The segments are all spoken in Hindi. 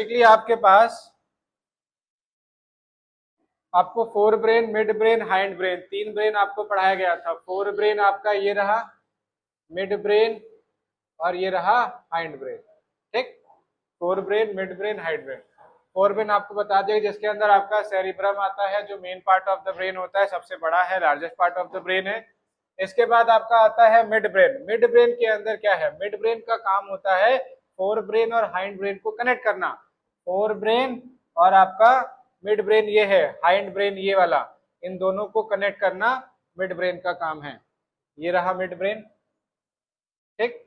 बेसिकली आपके पास आपको fore brain, mid brain, hind brain, तीन ब्रेन आपको पढ़ाया गया था। फोर ब्रेन आपका ये रहा, मिड ब्रेन और ये रहा हाइंड ब्रेन। ठीक, fore brain, mid brain, hind brain. Fore brain आपको बता दें जिसके अंदर आपका सेरिब्रम आता है, जो main part of the brain होता है, सबसे बड़ा है, largest part of the brain है। इसके बाद आपका आता है मिड ब्रेन। मिड ब्रेन के अंदर क्या है? मिड ब्रेन का काम होता है फोर ब्रेन और हाइंड ब्रेन को कनेक्ट करना। फोर ब्रेन और आपका मिड ब्रेन ये है, हाइंड ब्रेन ये वाला, इन दोनों को कनेक्ट करना मिड ब्रेन का काम है। ये रहा मिड ब्रेन। ठीक,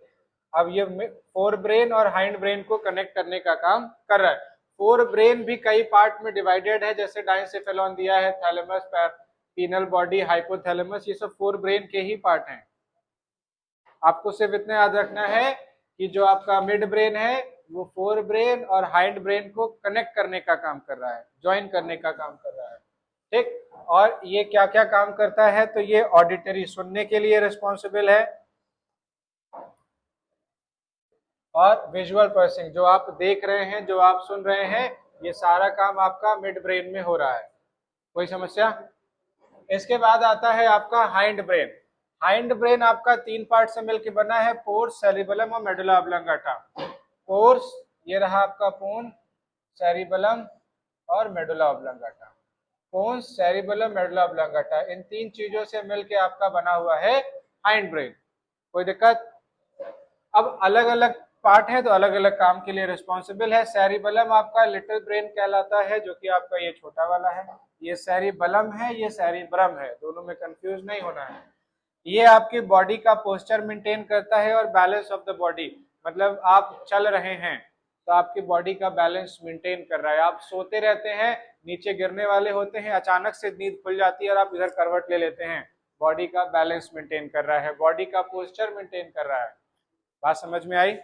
अब ये फोर ब्रेन और हाइंड ब्रेन को कनेक्ट करने का काम कर रहा है। फोर ब्रेन भी कई पार्ट में डिवाइडेड है, जैसे डाइंसेफेलॉन दिया है, थैलेमस, पीनल बॉडी, हाइपोथैलेमस, ये सब फोर ब्रेन के ही पार्ट हैं। आपको सिर्फ इतना याद रखना है कि जो आपका मिड ब्रेन है वो फोर ब्रेन और हाइंड ब्रेन को कनेक्ट करने का काम कर रहा है, ज्वाइन करने का काम कर रहा है। ठीक, और ये क्या क्या काम करता है? तो ये ऑडिटरी, सुनने के लिए रिस्पॉन्सिबल है, और विजुअल प्रोसेसिंग, जो आप देख रहे हैं, जो आप सुन रहे हैं, ये सारा काम आपका मिड ब्रेन में हो रहा है। कोई समस्या? इसके बाद आता है आपका हाइंड ब्रेन। हाइंड ब्रेन आपका तीन पार्ट से मिलकर बना है, पोर्स, सेरिबेलम और मेडुला ऑब्लोंगाटा। पोर्स ये रहा आपका पोन, सेरिबेलम और medulla oblongata. पोन्स, cerebellum, medulla oblongata, इन तीन चीजों से मिलकर आपका बना हुआ है हाइंड ब्रेन। कोई दिक्कत? अब अलग अलग पार्ट है तो अलग अलग काम के लिए रिस्पॉन्सिबल है। सेरिबेलम आपका लिटिल ब्रेन कहलाता है, जो कि आपका ये छोटा वाला है। ये सेरिबेलम है, ये सेरिब्रम है, दोनों में कंफ्यूज नहीं होना है। ये आपकी बॉडी का पोस्चर मेंटेन करता है और बैलेंस ऑफ द बॉडी, मतलब आप चल रहे हैं तो आपकी बॉडी का बैलेंस मेंटेन कर रहा है। आप सोते रहते हैं, नीचे गिरने वाले होते हैं, अचानक से नींद खुल जाती है और आप इधर करवट ले लेते हैं, बॉडी का बैलेंस मेंटेन कर रहा है, बॉडी का पोस्चर मेंटेन कर रहा है। बात समझ में आई?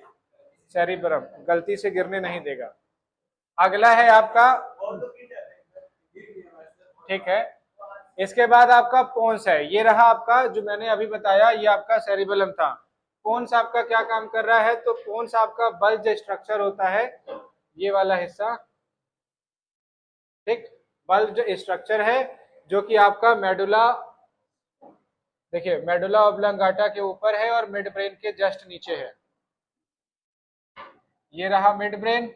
सेरिब्रम गलती से गिरने नहीं देगा। अगला है आपका, ठीक है, इसके बाद आपका पोन्स है। ये रहा आपका, जो मैंने अभी बताया, ये आपका सेरिबेलम था। पोन्स आपका क्या काम कर रहा है? तो पोन्स आपका बल्ज स्ट्रक्चर होता है, ये वाला हिस्सा। ठीक, बल्ज स्ट्रक्चर है, जो कि आपका मेडुला, देखिए मेडुला ऑब्लोंगाटा के ऊपर है और मिड ब्रेन के जस्ट नीचे है। ये रहा मिड ब्रेन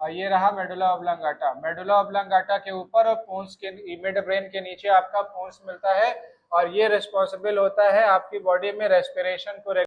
और ये रहा मेडुला ऑब्लोंगाटा। मेडुला ऑब्लोंगाटा के ऊपर और पोन्स के, मिड ब्रेन के नीचे आपका पोन्स मिलता है, और ये रिस्पॉन्सिबल होता है आपकी बॉडी में रेस्पिरेशन को